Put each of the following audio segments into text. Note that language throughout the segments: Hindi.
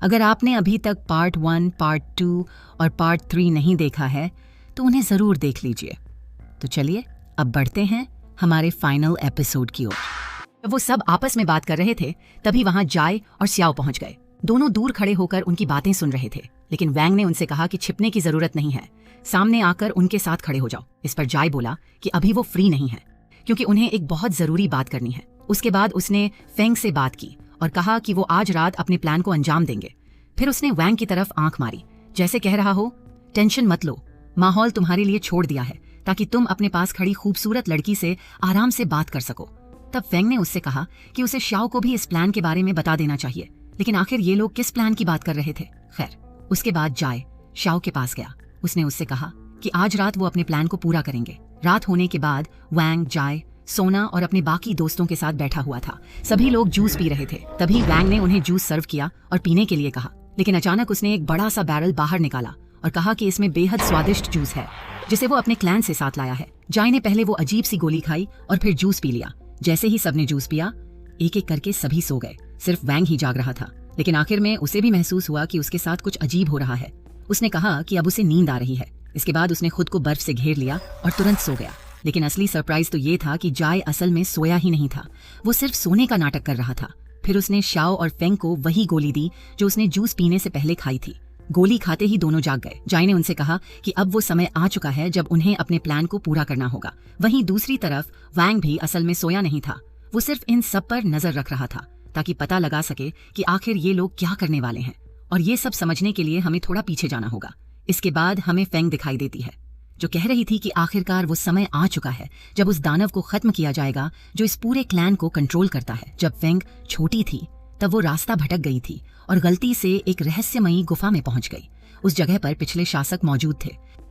अगर आपने अभी तक पार्ट 1, पार्ट 2 और पार्ट 3 नहीं देखा है तो उन्हें ज़रूर देख लीजिए। तो चलिए अब बढ़ते हैं हमारे फाइनल एपिसोड की ओर। जब वो सब आपस में बात कर रहे थे तभी वहां जाय और स्याओ पहुंच गए। दोनों दूर खड़े होकर उनकी बातें सुन रहे थे, लेकिन वैंग ने उनसे कहा कि छिपने की जरूरत नहीं है, सामने आकर उनके साथ खड़े हो जाओ। इस पर जाय बोला कि अभी वो फ्री नहीं है क्योंकि उन्हें एक बहुत जरूरी बात करनी है। उसके बाद उसने फेंग से बात की और कहा कि वो आज रात अपने प्लान को अंजाम देंगे। फिर उसने वैंग की तरफ आंख मारी, जैसे कह रहा हो टेंशन मत लो, माहौल तुम्हारे लिए छोड़ दिया है ताकि तुम अपने पास खड़ी खूबसूरत लड़की से आराम से बात कर सको। तब फेंग ने उससे कहा कि उसे श्याओ को भी इस प्लान के बारे में बता देना चाहिए, लेकिन आखिर ये लोग किस प्लान की बात कर रहे थे। खैर, उसके बाद जाय श्याओ के पास गया। उसने उससे कहा कि आज रात वो अपने प्लान को पूरा करेंगे। रात होने के बाद वैंग, जाय, सोना और अपने बाकी दोस्तों के साथ बैठा हुआ था। सभी लोग जूस पी रहे थे। तभी वैंग ने उन्हें जूस सर्व किया और पीने के लिए कहा, लेकिन अचानक उसने एक बड़ा सा बैरल बाहर निकाला और कहा कि इसमें बेहद स्वादिष्ट जूस है जिसे वो अपने क्लैन से साथ लाया है। जाय ने पहले वो अजीब सी गोली खाई और फिर जूस पी लिया। जैसे ही सबने जूस पिया, एक एक करके सभी सो गए। सिर्फ वैंग ही जाग रहा था, लेकिन आखिर में उसे भी महसूस हुआ कि उसके साथ कुछ अजीब हो रहा है। उसने कहा कि अब उसे नींद आ रही है। इसके बाद उसने खुद को बर्फ से घेर लिया और तुरंत सो गया। लेकिन असली सरप्राइज तो ये था कि जाय असल में सोया ही नहीं था, वो सिर्फ सोने का नाटक कर रहा था। फिर उसने श्याओ और फेंग को वही गोली दी जो उसने जूस पीने से पहले खाई थी। गोली खाते ही दोनों जाग गए। जाय ने उनसे कहा कि अब वो समय आ चुका है जब उन्हें अपने प्लान को पूरा करना होगा। वहीं दूसरी तरफ वैंग भी असल में सोया नहीं था, वो सिर्फ इन सब पर नजर रख रहा था ताकि पता लगा सके कि आखिर ये लोग क्या करने वाले हैं। और ये सब समझने के लिए हमें थोड़ा पीछे जाना होगा। इसके बाद हमें फेंग दिखाई देती है जो कह रही थी कि आखिरकार वो समय आ चुका है जब उस दानव को खत्म किया जाएगा जो इस पूरे क्लैन को कंट्रोल करता है। जब फेंग छोटी थी तब वो रास्ता भटक गई थी और गलती से एक रहस्यमयी गुफा में पहुंच गई। उस जगह पर पिछले शासक मौजूद थे,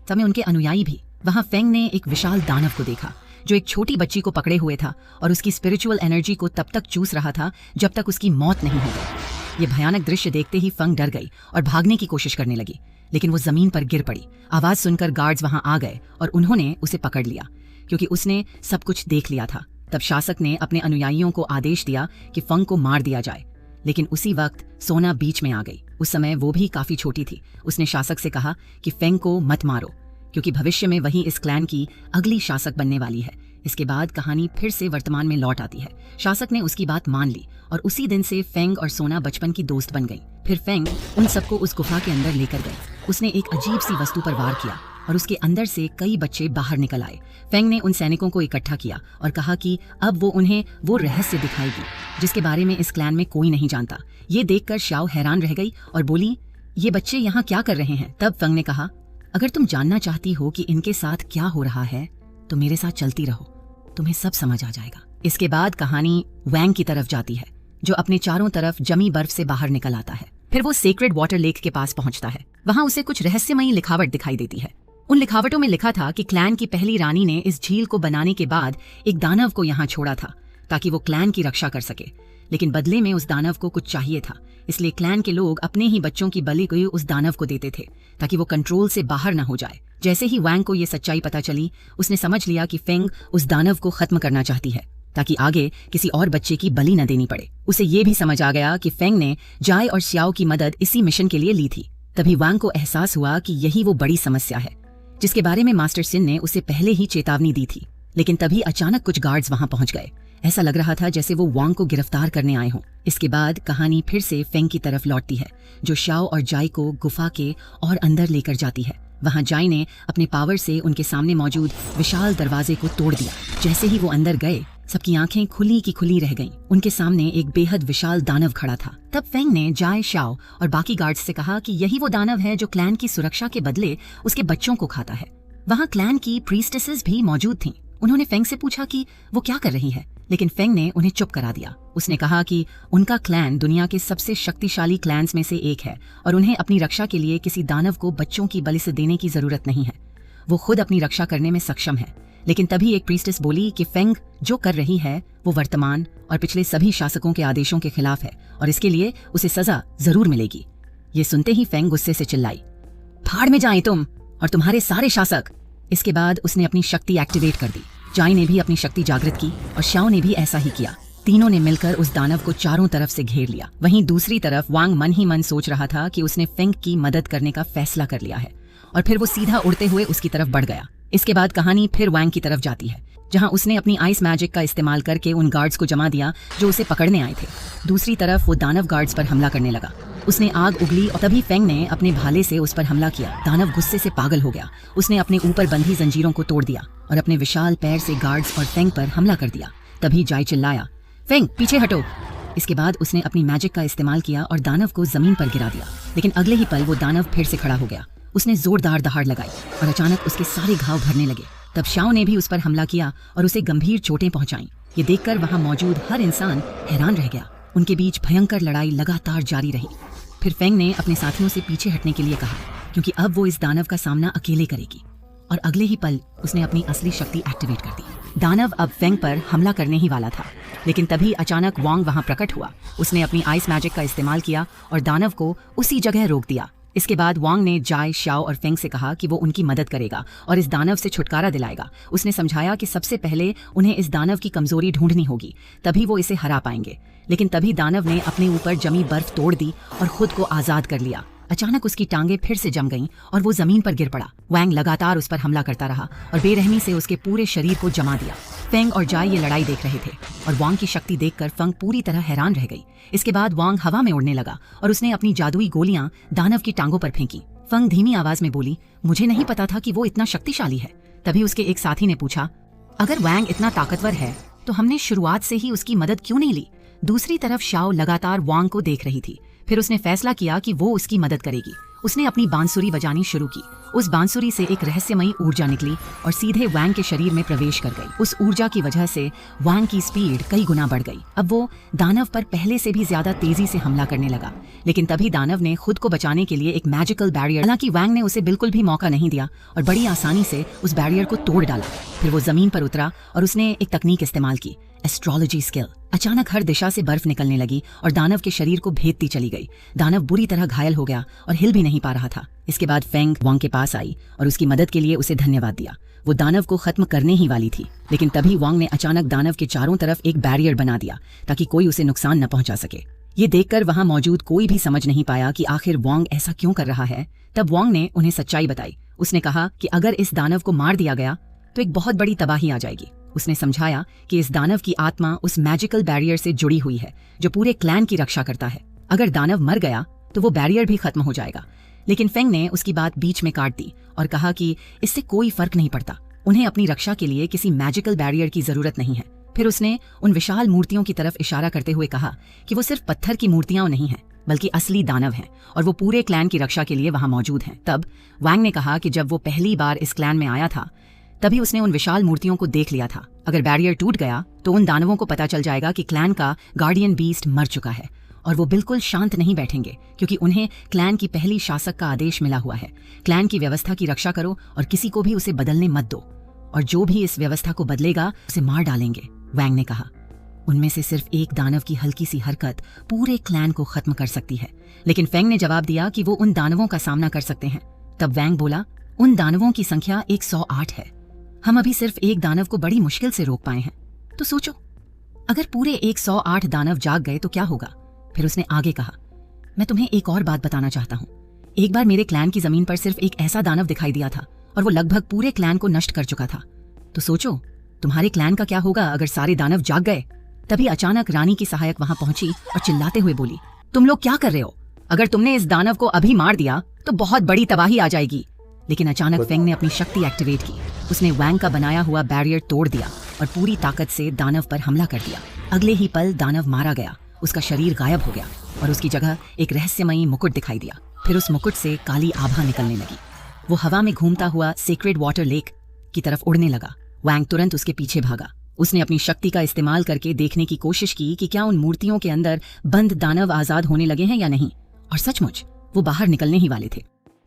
समय उनके अनुयायी भी। वहां फेंग ने एक विशाल दानव को देखा जो एक छोटी बच्ची को पकड़े हुए था और उसकी स्पिरिचुअल एनर्जी को तब तक चूस रहा था जब तक उसकी मौत नहीं हो गई। ये भयानक दृश्य देखते ही फेंग डर गई और भागने की कोशिश करने लगी, लेकिन वो जमीन पर गिर पड़ी। आवाज सुनकर गार्ड्स वहां आ गए और उन्होंने उसे पकड़ लिया क्योंकि उसने सब कुछ देख लिया था। तब शासक ने अपने अनुयायियों को आदेश दिया कि फेंग को मार दिया जाए, लेकिन उसी वक्त सोना बीच में आ गई। उस समय वो भी काफी छोटी थी। उसने शासक से कहा कि फेंग को मत मारो क्योंकि भविष्य में वही इस क्लैन की अगली शासक बनने वाली है। इसके बाद कहानी फिर से वर्तमान में लौट आती है। शासक ने उसकी बात मान ली और उसी दिन से फेंग और सोना बचपन की दोस्त बन गई। फिर फेंग उन सबको उस गुफा के अंदर लेकर गई। उसने एक अजीब सी वस्तु पर वार किया और उसके अंदर से कई बच्चे बाहर निकल आए। फेंग ने उन सैनिकों को इकट्ठा किया और कहा कि अब वो उन्हें वो रहस्य दिखाएगी जिसके बारे में इस क्लैन में कोई नहीं जानता। ये देखकर श्याओ हैरान रह गई और बोली, ये बच्चे यहाँ क्या कर रहे हैं? तब फेंग ने कहा, अगर तुम जानना चाहती हो कि इनके साथ क्या हो रहा है तो मेरे साथ चलती रहो, तुम्हें सब समझ आ जाएगा। इसके बाद कहानी वैंग की तरफ जाती है जो अपने चारों तरफ जमी बर्फ से बाहर निकल आता है। फिर वो सेक्रेड वाटर लेक के पास पहुंचता है। वहां उसे कुछ रहस्यमयी लिखावट दिखाई देती है। उन लिखावटों में लिखा था कि क्लैन की पहली रानी ने इस झील को बनाने के बाद एक दानव को यहाँ छोड़ा था ताकि वो क्लैन की रक्षा कर सके, लेकिन बदले में उस दानव को कुछ चाहिए था, इसलिए क्लैन के लोग अपने ही बच्चों की बलि को उस दानव को देते थे ताकि वो कंट्रोल से बाहर न हो जाए। जैसे ही वैंग को ये सच्चाई पता चली, उसने समझ लिया कि फेंग उस दानव को खत्म करना चाहती है ताकि आगे किसी और बच्चे की बलि न देनी पड़े। उसे ये भी समझ आ गया कि फेंग ने जाय और श्याओ की मदद इसी मिशन के लिए ली थी। तभी वैंग को एहसास हुआ कि यही वो बड़ी समस्या है जिसके बारे में मास्टर सिन ने उसे पहले ही चेतावनी दी थी। लेकिन तभी अचानक कुछ गार्ड्स वहां पहुंच गए। ऐसा लग रहा था जैसे वो वांग को गिरफ्तार करने आए हों। इसके बाद कहानी फिर से फेंग की तरफ लौटती है जो श्याओ और जाय को गुफा के और अंदर लेकर जाती है। वहां जाय ने अपने पावर से उनके सामने मौजूद विशाल दरवाजे को तोड़ दिया। जैसे ही वो अंदर गए, सबकी आंखें खुली की खुली रह गईं। उनके सामने एक बेहद विशाल दानव खड़ा था। तब फेंग ने जाय, श्याओ और बाकी गार्ड्स से कहा कि यही वो दानव है जो क्लैन की सुरक्षा के बदले उसके बच्चों को खाता है। वहां क्लैन की प्रीस्टेसेस भी मौजूद थीं। उन्होंने फेंग से पूछा कि वो क्या कर रही है, लेकिन फेंग ने उन्हें चुप करा दिया। उसने कहा कि उनका क्लैन दुनिया के सबसे शक्तिशाली क्लैन्स में से एक है और उन्हें अपनी रक्षा के लिए किसी दानव को बच्चों की बलि से देने की जरूरत नहीं है। वो खुद अपनी रक्षा करने में सक्षम है। लेकिन तभी एक प्रीस्टेस बोली कि फेंग जो कर रही है वो वर्तमान और पिछले सभी शासकों के आदेशों के खिलाफ है और इसके लिए उसे सजा जरूर मिलेगी। ये सुनते ही फेंग गुस्से से चिल्लाई, फाड़ में जाएं तुम और तुम्हारे सारे शासक। इसके बाद उसने अपनी शक्ति एक्टिवेट कर दी। जाय ने भी अपनी शक्ति जागृत की और श्याओ ने भी ऐसा ही किया। तीनों ने मिलकर उस दानव को चारों तरफ से घेर लिया। वहीं दूसरी तरफ वांग मन ही मन सोच रहा था कि उसने फेंग की मदद करने का फैसला कर लिया है और फिर वो सीधा उड़ते हुए उसकी तरफ बढ़ गया। इसके बाद कहानी फिर वांग की तरफ जाती है, जहां उसने अपनी आइस मैजिक का इस्तेमाल करके उन गार्ड्स को जमा दिया जो उसे पकड़ने आए थे। दूसरी तरफ वो दानव गार्ड्स पर हमला करने लगा। उसने आग उगली और तभी फेंग ने अपने भाले से उस पर हमला किया। दानव गुस्से से पागल हो गया। उसने अपने ऊपर बंधी जंजीरों को तोड़ दिया और अपने विशाल पैर से गार्ड्स और फेंग पर हमला कर दिया। तभी जाय चिल्लाया, फेंग पीछे हटो। इसके बाद उसने अपनी मैजिक का इस्तेमाल किया और दानव को जमीन पर गिरा दिया। लेकिन अगले ही पल वो दानव फिर से खड़ा हो गया। उसने जोरदार दहाड़ लगाई और अचानक उसके सारे घाव भरने लगे। तब शाओ ने भी उस पर हमला किया और उसे गंभीर चोटें पहुंचाईं। ये देखकर वहां मौजूद हर इंसान हैरान रह गया। उनके बीच भयंकर लड़ाई लगातार जारी रही। फिर फेंग ने अपने साथियों से पीछे हटने के लिए कहा, क्योंकि अब वो इस दानव का सामना अकेले करेगी। और अगले ही पल उसने अपनी असली शक्ति एक्टिवेट कर दी। दानव अब फेंग पर हमला करने ही वाला था, लेकिन तभी अचानक वांग वहां प्रकट हुआ। उसने अपनी आइस मैजिक का इस्तेमाल किया और दानव को उसी जगह रोक दिया। इसके बाद वांग ने जाय, शाओ और फेंग से कहा कि वो उनकी मदद करेगा और इस दानव से छुटकारा दिलाएगा। उसने समझाया कि सबसे पहले उन्हें इस दानव की कमजोरी ढूंढनी होगी, तभी वो इसे हरा पाएंगे। लेकिन तभी दानव ने अपने ऊपर जमी बर्फ तोड़ दी और खुद को आजाद कर लिया। अचानक उसकी टांगें फिर से जम गईं और वो जमीन पर गिर पड़ा। वांग लगातार उस पर हमला करता रहा और बेरहमी से उसके पूरे शरीर को जमा दिया। फेंग और जाय ये लड़ाई देख रहे थे और वांग की शक्ति देखकर फेंग पूरी तरह हैरान रह गई। इसके बाद वांग हवा में उड़ने लगा और उसने अपनी जादुई गोलियां दानव की टांगों पर फेंकी। फेंग धीमी आवाज में बोली, मुझे नहीं पता था कि वो इतना शक्तिशाली है। तभी उसके एक साथी ने पूछा, अगर वांग इतना ताकतवर है तो हमने शुरुआत से ही उसकी मदद क्यों नहीं ली? दूसरी तरफ शाओ लगातार वांग को देख रही थी। फिर उसने फैसला किया कि वो उसकी मदद करेगी। उसने अपनी बांसुरी बजानी शुरू की। उस बांसुरी से एक रहस्यमयी ऊर्जा निकली और सीधे वांग के शरीर में प्रवेश कर गई। उस ऊर्जा की वजह से वांग की स्पीड कई गुना बढ़ गई। अब वो दानव पर पहले से भी ज्यादा तेजी से हमला करने लगा। लेकिन तभी दानव ने खुद को बचाने के लिए एक मैजिकल बैरियर, हालांकि वांग ने उसे बिल्कुल भी मौका नहीं दिया और बड़ी आसानी से उस बैरियर को तोड़ डाला। फिर वो जमीन पर उतरा और उसने एक तकनीक इस्तेमाल की, एस्ट्रोलॉजी स्किल। अचानक हर दिशा से बर्फ निकलने लगी और दानव के शरीर को भेदती चली गई। दानव बुरी तरह घायल हो गया और हिल भी नहीं पा रहा था। इसके बाद फेंग वांग के पास आई और उसकी मदद के लिए उसे धन्यवाद दिया। वो दानव को खत्म करने ही वाली थी, लेकिन तभी वांग ने अचानक दानव के चारों तरफ एक बैरियर बना दिया ताकि कोई उसे नुकसान न पहुंचा सके। ये देखकर वहां मौजूद कोई भी समझ नहीं पाया कि आखिर वांग ऐसा क्यों कर रहा है। तब वांग ने उन्हें सच्चाई बताई। उसने कहा कि अगर इस दानव को मार दिया गया तो एक बहुत बड़ी तबाही आ जाएगी। उसने समझाया कि इस दानव की आत्मा उस मैजिकल बैरियर से जुड़ी हुई है जो पूरे क्लैन की रक्षा करता है। अगर दानव मर गया तो वो बैरियर भी खत्म हो जाएगा। लेकिन फेंग ने उसकी बात बीच में काट दी और कहा कि इससे कोई फर्क नहीं पड़ता। उन्हें अपनी रक्षा के लिए किसी मैजिकल बैरियर की जरूरत नहीं है। फिर उसने उन विशाल मूर्तियों की तरफ इशारा करते हुए कहा कि वो सिर्फ पत्थर की मूर्तियां नहीं हैं, बल्कि असली दानव हैं और वो पूरे क्लैन की रक्षा के लिए वहां मौजूद हैं। तब वांग ने कहा कि जब वो पहली बार इस क्लैन में आया था तभी उसने उन विशाल मूर्तियों को देख लिया था। अगर बैरियर टूट गया तो उन दानवों को पता चल जाएगा कि क्लैन का गार्डियन बीस्ट मर चुका है और वो बिल्कुल शांत नहीं बैठेंगे, क्योंकि उन्हें क्लैन की पहली शासक का आदेश मिला हुआ है, क्लैन की व्यवस्था की रक्षा करो और किसी को भी उसे बदलने मत दो, और जो भी इस व्यवस्था को बदलेगा उसे मार डालेंगे। वांग ने कहा, उनमें से सिर्फ एक दानव की हल्की सी हरकत पूरे क्लैन को खत्म कर सकती है। लेकिन फेंग ने जवाब दिया कि वो उन दानवों का सामना कर सकते हैं। तब वांग बोला, उन दानवों की संख्या 108 है। हम अभी सिर्फ एक दानव को बड़ी मुश्किल से रोक पाए हैं। तो सोचो, अगर पूरे 108 दानव जाग गए तो क्या होगा? फिर उसने आगे कहा, मैं तुम्हें एक और बात बताना चाहता हूँ। एक बार मेरे क्लैन की जमीन पर सिर्फ एक ऐसा दानव दिखाई दिया था और वो लगभग पूरे क्लैन को नष्ट कर चुका था। तो सोचो, तुम्हारे क्लैन का क्या होगा अगर सारे दानव जाग गए? तभी अचानक रानी की सहायक वहां पहुंची और चिल्लाते हुए बोली, तुम लोग क्या कर रहे हो? अगर तुमने इस दानव को अभी मार दिया तो बहुत बड़ी तबाही आ जाएगी। लेकिन अचानक फेंग ने अपनी शक्ति एक्टिवेट की। उसने वांग का बनाया हुआ बैरियर तोड़ दिया और पूरी ताकत से दानव पर हमला कर दिया। अगले ही पल दानव मारा गया, उसका शरीर गायब हो गया और उसकी जगह एक रहस्यमयी मुकुट दिखाई दिया। फिर उस मुकुट से काली आभा निकलने लगी। वो हवा में घूमता हुआ सेक्रेड वाटर लेक की तरफ उड़ने लगा। वांग तुरंत उसके पीछे भागा। उसने अपनी शक्ति का इस्तेमाल करके देखने की कोशिश की कि क्या उन मूर्तियों के अंदर बंद दानव आजाद होने लगे हैं या नहीं, और सचमुच वो बाहर निकलने ही वाले थे।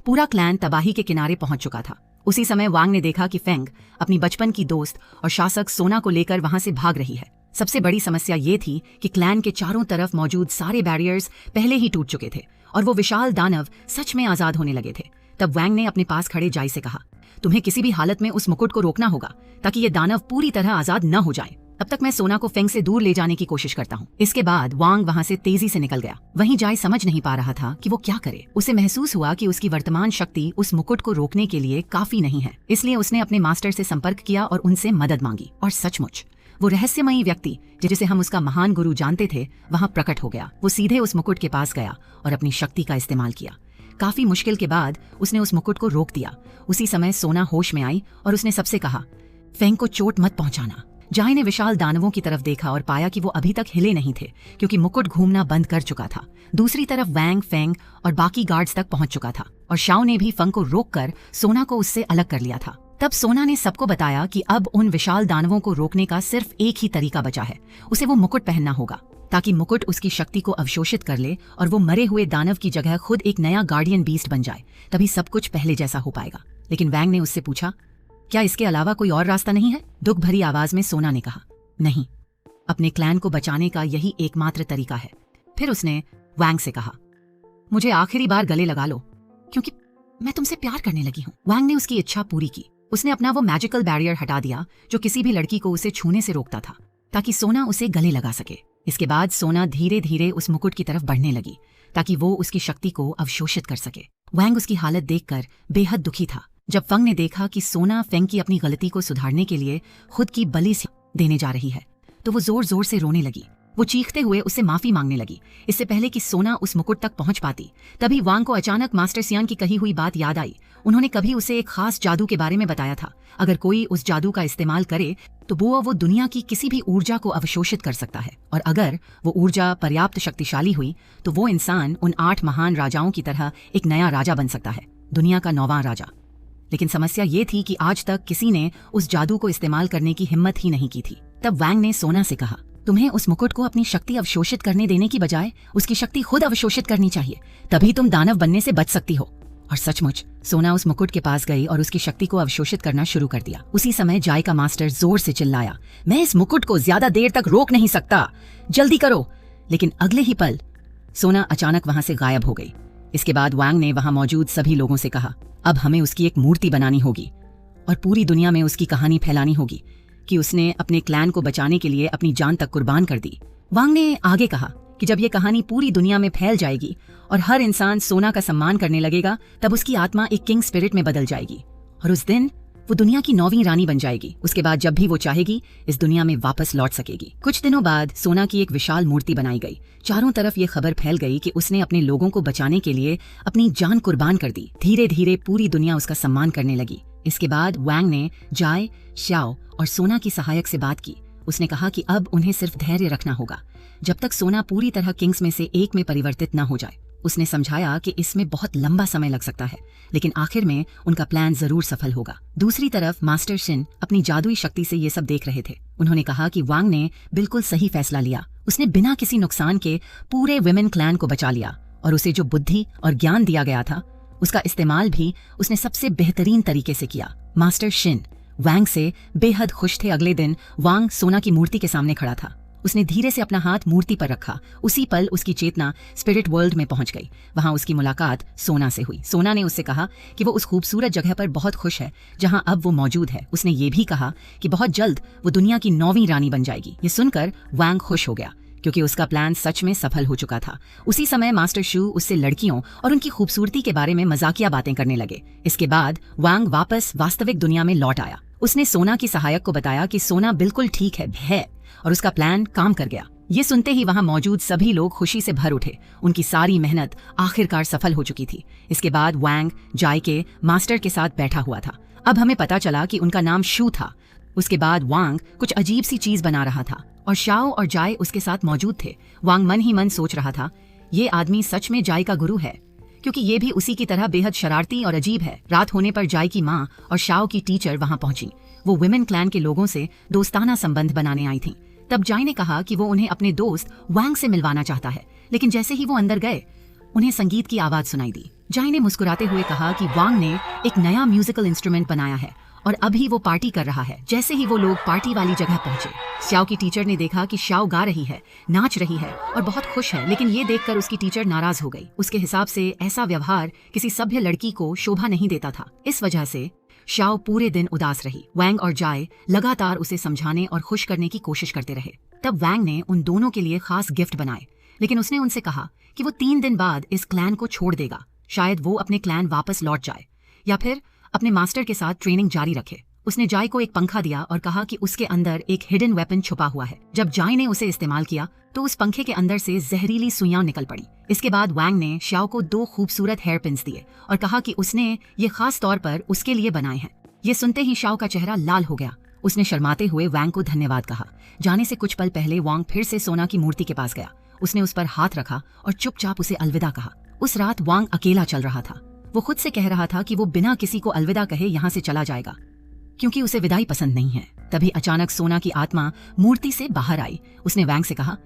पूरा क्लैन तबाही के किनारे पहुंच चुका था। उसी समय वांग ने देखा कि फेंग अपनी बचपन की दोस्त और शासक सोना को लेकर वहां से भाग रही है। सबसे बड़ी समस्या ये थी कि क्लैन के चारों तरफ मौजूद सारे बैरियर्स पहले ही टूट चुके थे और वो विशाल दानव सच में आजाद होने लगे थे। तब वांग ने अपने पास खड़े जाय से कहा, तुम्हें किसी भी हालत में उस मुकुट को रोकना होगा ताकि ये दानव पूरी तरह आजाद न हो जाए। तब तक मैं सोना को फेंग से दूर ले जाने की कोशिश करता हूँ। इसके बाद वांग वहाँ से तेजी से निकल गया। वहीं जाय समझ नहीं पा रहा था कि वो क्या करे। उसे महसूस हुआ कि उसकी वर्तमान शक्ति उस मुकुट को रोकने के लिए काफी नहीं है। इसलिए उसने अपने मास्टर से संपर्क किया और उनसे मदद मांगी। और सचमुच वो रहस्यमयी व्यक्ति जिसे हम उसका महान गुरु जानते थे वहाँ प्रकट हो गया। वो सीधे उस मुकुट के पास गया और अपनी शक्ति का इस्तेमाल किया। काफी मुश्किल के बाद उसने उस मुकुट को रोक दिया। उसी समय सोना होश में आई और उसने सबसे कहा, फेंग को चोट मत पहुंचाना। जाय ने विशाल दानवों की तरफ देखा और पाया कि वो अभी तक हिले नहीं थे क्योंकि मुकुट घूमना बंद कर चुका था। दूसरी तरफ वैंग, फेंग और बाकी गार्ड्स तक पहुंच चुका था और शाओ ने भी फंग को रोककर सोना को उससे अलग कर लिया था। तब सोना ने सबको बताया कि अब उन विशाल दानवों को रोकने का सिर्फ एक ही तरीका बचा है, उसे वो मुकुट पहनना होगा ताकि मुकुट उसकी शक्ति को अवशोषित कर ले और वो मरे हुए दानव की जगह खुद एक नया गार्डियन बीस्ट बन जाए। तभी सब कुछ पहले जैसा हो पाएगा। लेकिन वैंग ने उससे पूछा, क्या इसके अलावा कोई और रास्ता नहीं है? दुख भरी आवाज में सोना ने कहा, नहीं, अपने क्लैन को बचाने का यही एकमात्र तरीका है। फिर उसने वैंग से कहा, मुझे आखिरी बार गले लगा लो क्योंकि मैं तुमसे प्यार करने लगी हूँ। वैंग ने उसकी इच्छा पूरी की। उसने अपना वो मैजिकल बैरियर हटा दिया जो किसी भी लड़की को उसे छूने से रोकता था ताकि सोना उसे गले लगा सके। इसके बाद सोना धीरे धीरे उस मुकुट की तरफ बढ़ने लगी ताकि वो उसकी शक्ति को अवशोषित कर सके। वैंग उसकी हालत देखकर बेहद दुखी था। जब फंग ने देखा कि सोना फेंग की अपनी गलती को सुधारने के लिए खुद की बलि देने जा रही है तो वो जोर जोर से रोने लगी। वो चीखते हुए उससे माफी मांगने लगी। इससे पहले कि सोना उस मुकुट तक पहुंच पाती तभी वांग को अचानक मास्टर सियान की कही हुई बात याद आई। उन्होंने कभी उसे एक खास जादू के बारे में बताया था। अगर कोई उस जादू का इस्तेमाल करे तो वो दुनिया की किसी भी ऊर्जा को अवशोषित कर सकता है और अगर वो ऊर्जा पर्याप्त शक्तिशाली हुई तो वो इंसान उन 8 महान राजाओं की तरह एक नया राजा बन सकता है, दुनिया का 9वां राजा। लेकिन समस्या ये थी कि आज तक किसी ने उस जादू को इस्तेमाल करने की हिम्मत ही नहीं की थी। तब वैंग ने सोना से कहा, तुम्हें उस मुकुट को अपनी शक्ति अवशोषित करने देने की बजाय उसकी शक्ति खुद अवशोषित करनी चाहिए, तभी तुम दानव बनने से बच सकती हो। और सचमुच सोना उस मुकुट के पास गई और उसकी शक्ति को अवशोषित करना शुरू कर दिया। उसी समय जाय का मास्टर जोर से चिल्लाया, मैं इस मुकुट को ज्यादा देर तक रोक नहीं सकता, जल्दी करो। लेकिन अगले ही पल सोना अचानक वहां से गायब हो गई। इसके बाद वांग ने वहां मौजूद सभी लोगों से कहा, अब हमें उसकी एक मूर्ति बनानी होगी और पूरी दुनिया में उसकी कहानी फैलानी होगी कि उसने अपने क्लैन को बचाने के लिए अपनी जान तक कुर्बान कर दी। वांग ने आगे कहा कि जब ये कहानी पूरी दुनिया में फैल जाएगी और हर इंसान सोना का सम्मान करने लगेगा तब उसकी आत्मा एक किंग स्पिरिट में बदल जाएगी और उस दिन वो दुनिया की 9वीं रानी बन जाएगी। उसके बाद जब भी वो चाहेगी इस दुनिया में वापस लौट सकेगी। कुछ दिनों बाद सोना की एक विशाल मूर्ति बनाई गई। चारों तरफ ये खबर फैल गई कि उसने अपने लोगों को बचाने के लिए अपनी जान कुर्बान कर दी। धीरे धीरे पूरी दुनिया उसका सम्मान करने लगी। इसके बाद वैंग ने जाय, श्याओ और सोना की सहायक से बात की। उसने कहा कि अब उन्हें सिर्फ धैर्य रखना होगा जब तक सोना पूरी तरह किंग्स में से एक में परिवर्तित न हो जाए। उसने समझाया कि इसमें बहुत लंबा समय लग सकता है लेकिन आखिर में उनका प्लान जरूर सफल होगा। दूसरी तरफ मास्टर शिन अपनी जादुई शक्ति से ये सब देख रहे थे। उन्होंने कहा कि वांग ने बिल्कुल सही फैसला लिया। उसने बिना किसी नुकसान के पूरे विमेन क्लैन को बचा लिया और उसे जो बुद्धि और ज्ञान दिया गया था उसका इस्तेमाल भी उसने सबसे बेहतरीन तरीके से किया। मास्टर शिन वांग से बेहद खुश थे। अगले दिन वांग सोना की मूर्ति के सामने खड़ा था। उसने धीरे से अपना हाथ मूर्ति पर रखा। उसी पल उसकी चेतना स्पिरिट वर्ल्ड में पहुंच गई। वहां उसकी मुलाकात सोना से हुई। सोना ने उससे कहा कि वो उस खूबसूरत जगह पर बहुत खुश है जहां अब वो मौजूद है। उसने ये भी कहा कि बहुत जल्द वो दुनिया की 9वीं रानी बन जाएगी। ये सुनकर वांग खुश हो गया क्योंकि उसका प्लान सच में सफल हो चुका था। उसी समय मास्टर शू उससे लड़कियों और उनकी खूबसूरती के बारे में मजाकिया बातें करने लगे। इसके बाद वांग वापस वास्तविक दुनिया में लौट आया। उसने सोना की सहायक को बताया कि सोना बिल्कुल ठीक है और उसका प्लान काम कर गया। ये सुनते ही वहां मौजूद सभी लोग खुशी से भर उठे। उनकी सारी मेहनत आखिरकार सफल हो चुकी थी। इसके बाद वैंग जाय के मास्टर के साथ बैठा हुआ था। अब हमें पता चला कि उनका नाम शू था। उसके बाद वांग कुछ अजीब सी चीज बना रहा था और शाओ और जाय उसके साथ मौजूद थे। वांग मन ही मन सोच रहा था, ये आदमी सच में जाय का गुरु है क्योंकि ये भी उसी की तरह बेहद शरारती और अजीब है। रात होने पर जाय की माँ और शाओ की टीचर वहां पहुंची। वो विमेन क्लैन के लोगों से दोस्ताना संबंध बनाने आई थीं। तब जाय ने कहा कि वो उन्हें अपने दोस्त वांग से मिलवाना चाहता है। लेकिन जैसे ही वो अंदर गए उन्हें संगीत की आवाज सुनाई दी। जाय ने मुस्कुराते हुए कहा कि वांग ने एक नया म्यूजिकल इंस्ट्रूमेंट बनाया है और अभी वो पार्टी कर रहा है। जैसे ही वो लोग पार्टी वाली जगह पहुंचे, श्याओ की टीचर ने देखा कि श्याओ गा रही है, नाच रही है और बहुत खुश है। लेकिन ये देखकर उसकी टीचर नाराज हो गई। उसके हिसाब से ऐसा व्यवहार किसी सभ्य लड़की को शोभा नहीं देता था। इस वजह से शाओ पूरे दिन उदास रही। वैंग और जाए लगातार उसे समझाने और खुश करने की कोशिश करते रहे। तब वैंग ने उन दोनों के लिए खास गिफ्ट बनाए, लेकिन उसने उनसे कहा कि वो 3 दिन बाद इस क्लैन को छोड़ देगा। शायद वो अपने क्लैन वापस लौट जाए या फिर अपने मास्टर के साथ ट्रेनिंग जारी रखे। उसने जाय को एक पंखा दिया और कहा कि उसके अंदर एक हिडन वेपन छुपा हुआ है। जब जाय ने उसे इस्तेमाल किया तो उस पंखे के अंदर से जहरीली सुइयां निकल पड़ी। इसके बाद वैंग ने शाओ को 2 खूबसूरत हेयर पिन्स दिए और कहा कि उसने ये खास तौर पर उसके लिए बनाए हैं। ये सुनते ही शाओ का चेहरा लाल हो गया। उसने शर्माते हुए वैंग को धन्यवाद कहा। जाने से कुछ पल पहले वांग फिर से सोना की मूर्ति के पास गया। उसने उस पर हाथ रखा और चुपचाप उसे अलविदा कहा। उस रात वांग अकेला चल रहा था। वो खुद से कह रहा था कि वो बिना किसी को अलविदा कहे यहाँ से चला जाएगा, क्योंकि उसे विदाई पसंद नहीं है। तभी अचानक सोना की आत्मा मूर्ति से बाहर आई। उसने वैंग से कहा,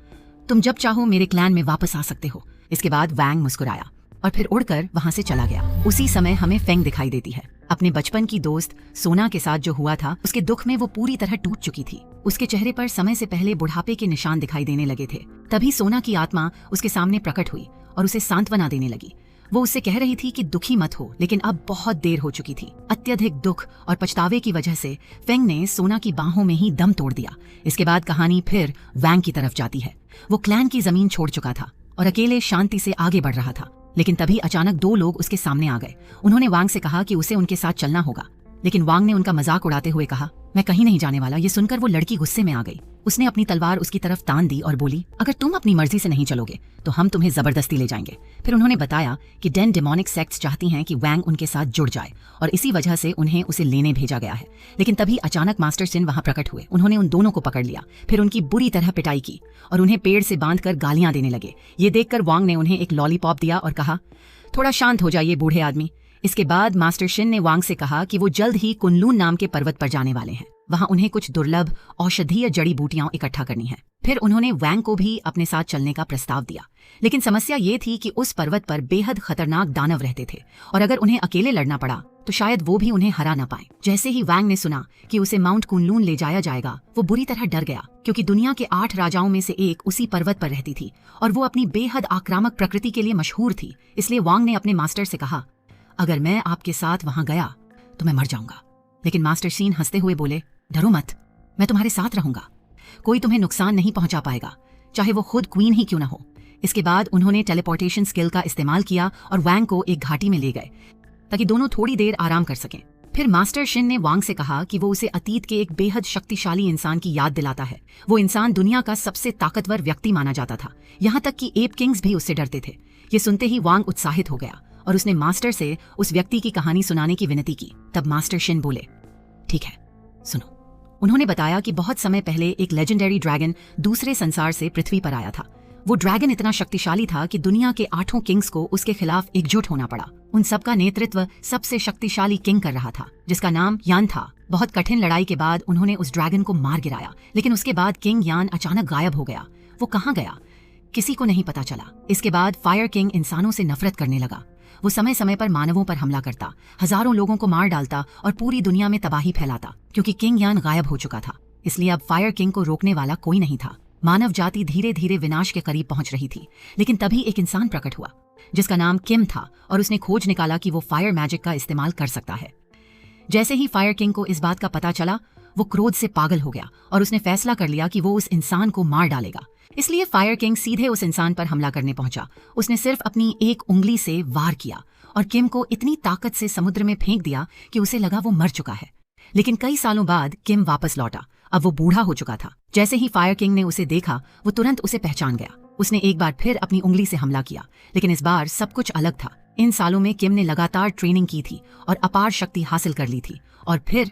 तुम जब चाहो मेरे क्लैन में वापस आ सकते हो। इसके बाद वैंग मुस्कुराया और फिर उड़कर वहां से चला गया। उसी समय हमें फेंग दिखाई देती है। अपने बचपन की दोस्त सोना के साथ जो हुआ था, उसके दुख में वो पूरी तरह टूट चुकी थी। उसके चेहरे पर समय से पहले बुढ़ापे के निशान दिखाई देने लगे थे। तभी सोना की आत्मा उसके सामने प्रकट हुई और उसे सांत्वना देने लगी। वो उससे कह रही थी कि दुखी मत हो, लेकिन अब बहुत देर हो चुकी थी। अत्यधिक दुख और पछतावे की वजह से फेंग ने सोना की बाहों में ही दम तोड़ दिया। इसके बाद कहानी फिर वैंग की तरफ जाती है। वो क्लैन की जमीन छोड़ चुका था और अकेले शांति से आगे बढ़ रहा था, लेकिन तभी अचानक 2 लोग उसके सामने आ गए। उन्होंने वांग से कहा कि उसे उनके साथ चलना होगा, लेकिन वांग ने उनका मजाक उड़ाते हुए कहा, मैं कहीं नहीं जाने वाला। ये सुनकर वो लड़की गुस्से में आ गई। उसने अपनी तलवार उसकी तरफ तान दी और बोली, अगर तुम अपनी मर्जी से नहीं चलोगे तो हम तुम्हें जबरदस्ती ले जाएंगे। फिर उन्होंने बताया कि डेन डेमोनिक सेक्ट्स चाहती हैं कि वैंग उनके साथ जुड़ जाए और इसी वजह से उन्हें उसे लेने भेजा गया है। लेकिन तभी अचानक मास्टर शिन वहां प्रकट हुए। उन्होंने उन दोनों को पकड़ लिया, फिर उनकी बुरी तरह पिटाई की और उन्हें पेड़ से बांधकर गालियां देने लगे। ये देखकर वांग ने उन्हें एक लॉलीपॉप दिया और कहा, थोड़ा शांत हो जाइए बूढ़े आदमी। इसके बाद मास्टर शिन ने वांग से कहा कि वो जल्द ही कुनलून नाम के पर्वत पर जाने वाले हैं। वहां उन्हें कुछ दुर्लभ औषधीय जड़ी बूटियां इकट्ठा करनी है। फिर उन्होंने वैंग को भी अपने साथ चलने का प्रस्ताव दिया, लेकिन समस्या ये थी कि उस पर्वत पर बेहद खतरनाक दानव रहते थे और अगर उन्हें अकेले लड़ना पड़ा तो शायद वो भी उन्हें हरा न पाए। जैसे ही वैंग ने सुना कि उसे माउंट कुनलून ले जाया जाएगा, वो बुरी तरह डर गया, क्योंकि दुनिया के 8 राजाओं में से एक उसी पर्वत पर रहती थी और वो अपनी बेहद आक्रामक प्रकृति के लिए मशहूर थी। इसलिए वांग ने अपने मास्टर से कहा, अगर मैं आपके साथ वहां गया तो मैं मर जाऊंगा। लेकिन मास्टर शिन हंसते हुए बोले, डरो मत, मैं तुम्हारे साथ रहूंगा। कोई तुम्हें नुकसान नहीं पहुंचा पाएगा, चाहे वो खुद क्वीन ही क्यों न हो। इसके बाद उन्होंने टेलीपोर्टेशन स्किल का इस्तेमाल किया और वैंग को एक घाटी में ले गए ताकि दोनों थोड़ी देर आराम कर सकें। फिर मास्टर शिन ने वांग से कहा कि वो उसे अतीत के एक बेहद शक्तिशाली इंसान की याद दिलाता है। वो इंसान दुनिया का सबसे ताकतवर व्यक्ति माना जाता था, यहाँ तक कि एप किंग्स भी उससे डरते थे। ये सुनते ही वांग उत्साहित हो गया और उसने मास्टर से उस व्यक्ति की कहानी सुनाने की विनती की। तब मास्टर शिन बोले, ठीक है, सुनो। उन्होंने बताया कि बहुत समय पहले एक लेजेंडरी ड्रैगन दूसरे संसार से पृथ्वी पर आया था। वो ड्रैगन इतना शक्तिशाली था कि दुनिया के 8 किंग्स को उसके खिलाफ एकजुट होना पड़ा। उन सबका नेतृत्व सबसे शक्तिशाली किंग कर रहा था, जिसका नाम यान था। बहुत कठिन लड़ाई के बाद उन्होंने उस ड्रैगन को मार गिराया, लेकिन उसके बाद किंग यान अचानक गायब हो गया। वो कहाँ गया किसी को नहीं पता चला। इसके बाद फायर किंग इंसानों से नफरत करने लगा। वो समय समय पर मानवों पर हमला करता, हजारों लोगों को मार डालता और पूरी दुनिया में तबाही फैलाता। क्योंकि किंग यान गायब हो चुका था, इसलिए अब फायर किंग को रोकने वाला कोई नहीं था। मानव जाति धीरे धीरे विनाश के करीब पहुंच रही थी। लेकिन तभी एक इंसान प्रकट हुआ जिसका नाम किम था और उसने खोज निकाला कि वो फायर मैजिक का इस्तेमाल कर सकता है। जैसे ही फायर किंग को इस बात का पता चला, वो क्रोध से पागल हो गया और उसने फैसला कर लिया कि वो उस इंसान को मार डालेगा। इसलिए फायर किंग सीधे उस इंसान पर हमला करने पहुंचा। उसने सिर्फ अपनी एक उंगली से वार किया और किम को इतनी ताकत से समुद्र में फेंक दिया कि उसे लगा वो मर चुका है। लेकिन कई सालों बाद किम वापस लौटा। अब वो बूढ़ा हो चुका था। जैसे ही फायर किंग ने उसे देखा, वो तुरंत उसे पहचान गया। उसने एक बार फिर अपनी उंगली से हमला किया, लेकिन इस बार सब कुछ अलग था। इन सालों में किम ने लगातार ट्रेनिंग की थी और अपार शक्ति हासिल कर ली थी और फिर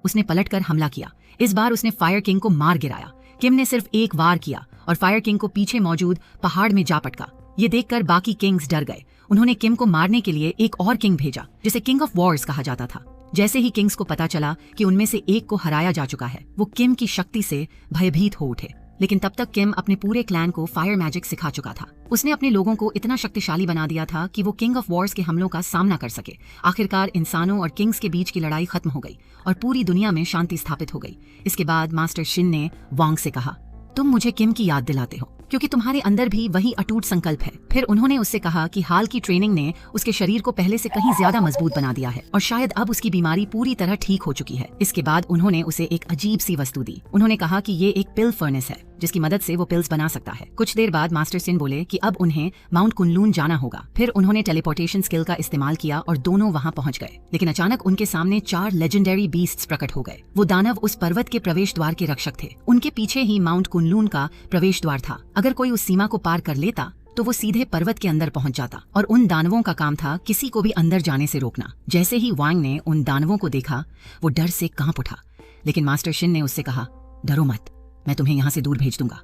उसने पलटकर हमला किया। इस बार उसने फायर किंग को मार गिराया। किम ने सिर्फ एक वार किया और फायर किंग को पीछे मौजूद पहाड़ में जा पटका। ये देखकर बाकी किंग्स डर गए। उन्होंने किम को मारने के लिए एक और किंग भेजा, जिसे किंग ऑफ वॉर्स कहा जाता था। जैसे ही किंग्स को पता चला कि उनमें से एक को हराया जा चुका है, वो किम की शक्ति से भयभीत हो उठे। लेकिन तब तक किम अपने पूरे क्लैन को फायर मैजिक सिखा चुका था। उसने अपने लोगों को इतना शक्तिशाली बना दिया था कि वो किंग ऑफ वॉर्स के हमलों का सामना कर सके। आखिरकार इंसानों और किंग्स के बीच की लड़ाई खत्म हो गई और पूरी दुनिया में शांति स्थापित हो गई। इसके बाद मास्टर शिन ने वांग से कहा, तुम मुझे किम की याद दिलाते हो। क्योंकि तुम्हारे अंदर भी वही अटूट संकल्प है। फिर उन्होंने उससे कहा कि हाल की ट्रेनिंग ने उसके शरीर को पहले से कहीं ज्यादा मजबूत बना दिया है और शायद अब उसकी बीमारी पूरी तरह ठीक हो चुकी है। इसके बाद उन्होंने उसे एक अजीब सी वस्तु दी। उन्होंने कहा कि ये एक पिल फर्नेस है जिसकी मदद से वो पिल्स बना सकता है। कुछ देर बाद मास्टर सिन बोले कि अब उन्हें माउंट कुनलून जाना होगा। फिर उन्होंने टेलीपोर्टेशन स्किल का इस्तेमाल किया और दोनों वहां पहुंच गए। लेकिन अचानक उनके सामने 4 लेजेंडरी बीस्ट्स प्रकट हो गए। वो दानव उस पर्वत के प्रवेश द्वार के रक्षक थे। उनके पीछे ही माउंट कुनलून का प्रवेश द्वार था। अगर कोई उस सीमा को पार कर लेता तो वो सीधे पर्वत के अंदर पहुंच जाता और उन दानवों का काम था किसी को भी अंदर जाने से रोकना। जैसे ही वांग ने उन दानवों को देखा वो डर से कांप उठा। लेकिन मास्टर शिन ने उससे कहा, डरो मत, मैं तुम्हें यहाँ से दूर भेज दूंगा।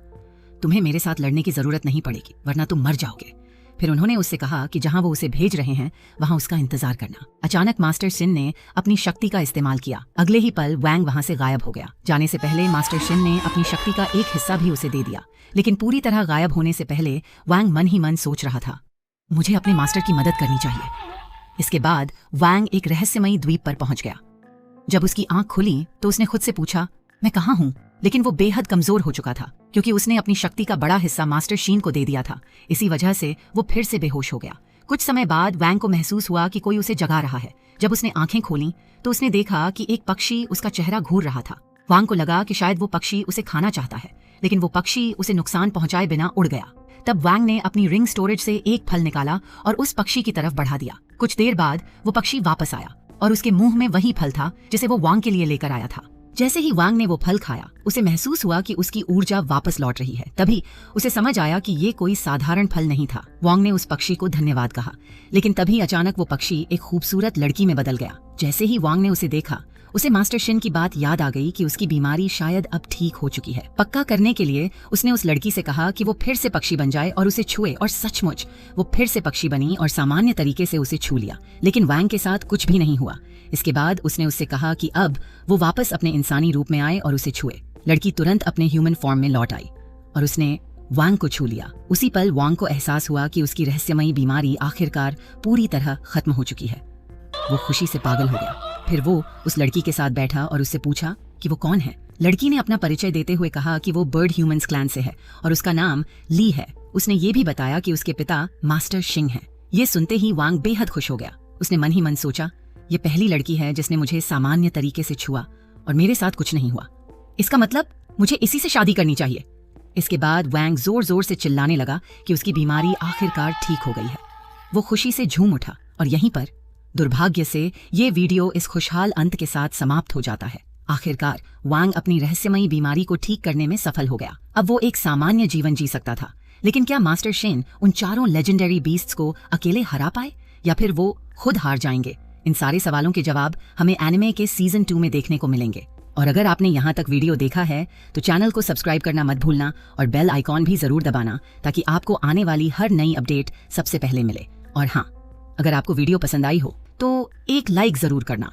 तुम्हें मेरे साथ लड़ने की जरूरत नहीं पड़ेगी वरना तुम मर जाओगे। फिर उन्होंने उससे कहा कि जहां वो उसे भेज रहे हैं वहां उसका इंतजार करना। अचानक मास्टर शिन ने अपनी शक्ति का इस्तेमाल किया। अगले ही पल वैंग वहां से गायब हो गया। जाने से पहले मास्टर शिन ने अपनी शक्ति का एक हिस्सा भी उसे दे दिया। लेकिन पूरी तरह गायब होने से पहले वैंग मन ही मन सोच रहा था, मुझे अपने मास्टर की मदद करनी चाहिए। इसके बाद वैंग एक रहस्यमयी द्वीप पर पहुंच गया। जब उसकी आंख खुली तो उसने खुद से पूछा, मैं कहाँ हूँ? लेकिन वो बेहद कमजोर हो चुका था क्योंकि उसने अपनी शक्ति का बड़ा हिस्सा मास्टर शीन को दे दिया था। इसी वजह से वो फिर से बेहोश हो गया। कुछ समय बाद वैंग को महसूस हुआ कि कोई उसे जगा रहा है। जब उसने आंखें खोलीं तो उसने देखा कि एक पक्षी उसका चेहरा घूर रहा था। वांग को लगा कि शायद वो पक्षी उसे खाना चाहता है, लेकिन वो पक्षी उसे नुकसान पहुंचाए बिना उड़ गया। तब वैंग ने अपनी रिंग स्टोरेज से एक फल निकाला और उस पक्षी की तरफ बढ़ा दिया। कुछ देर बाद वो पक्षी वापस आया और उसके मुंह में वही फल था जिसे वो वांग के लिए लेकर आया था। जैसे ही वांग ने वो फल खाया उसे महसूस हुआ कि उसकी ऊर्जा वापस लौट रही है। तभी उसे समझ आया कि ये कोई साधारण फल नहीं था। वांग ने उस पक्षी को धन्यवाद कहा, लेकिन तभी अचानक वो पक्षी एक खूबसूरत लड़की में बदल गया। जैसे ही वांग ने उसे देखा उसे मास्टर शिन की बात याद आ गई कि उसकी बीमारी शायद अब ठीक हो चुकी है। पक्का करने के लिए उसने उस लड़की से कहा कि वो फिर से पक्षी बन जाए और उसे छुए, और सचमुच वो फिर से पक्षी बनी और सामान्य तरीके से उसे छू लिया। लेकिन वैंग के साथ कुछ भी नहीं हुआ। इसके बाद उसने उससे कहा कि अब वो वापस अपने इंसानी रूप में आए और उसे छुए। लड़की तुरंत अपने ह्यूमन फॉर्म में लौट आई और उसने वांग को छू लिया। उसी पल वांग को एहसास हुआ कि उसकी रहस्यमयी बीमारी आखिरकार पूरी तरह खत्म हो चुकी है। वो खुशी से पागल हो गया। फिर वो उस लड़की के साथ बैठा और उससे पूछा कि वो कौन है। लड़की ने अपना परिचय देते हुए कहा कि वो बर्ड ह्यूमंस क्लैन से है और उसका नाम ली है। उसने ये भी बताया कि उसके पिता मास्टर शिंग हैं। ये सुनते ही वांग बेहद खुश हो गया। उसने मन ही मन सोचा, ये पहली लड़की है जिसने मुझे सामान्य तरीके से छुआ और मेरे साथ कुछ नहीं हुआ। इसका मतलब मुझे इसी से शादी करनी चाहिए। इसके बाद वैंग जोर जोर से चिल्लाने लगा कि उसकी बीमारी आखिरकार ठीक हो गई है। वो खुशी से झूम उठा और यहीं पर दुर्भाग्य से ये वीडियो इस खुशहाल अंत के साथ समाप्त हो जाता है। आखिरकार वांग अपनी रहस्यमयी बीमारी को ठीक करने में सफल हो गया। अब वो एक सामान्य जीवन जी सकता था। लेकिन क्या मास्टर शिन उन चारों लेजेंडरी बीस्ट्स को अकेले हरा पाए या फिर वो खुद हार जाएंगे? इन सारे सवालों के जवाब हमें एनिमे के सीजन 2 में देखने को मिलेंगे। और अगर आपने यहाँ तक वीडियो देखा है तो चैनल को सब्सक्राइब करना मत भूलना और बेल आइकॉन भी जरूर दबाना ताकि आपको आने वाली हर नई अपडेट सबसे पहले मिले। और हाँ, अगर आपको वीडियो पसंद आई हो तो एक लाइक जरूर करना।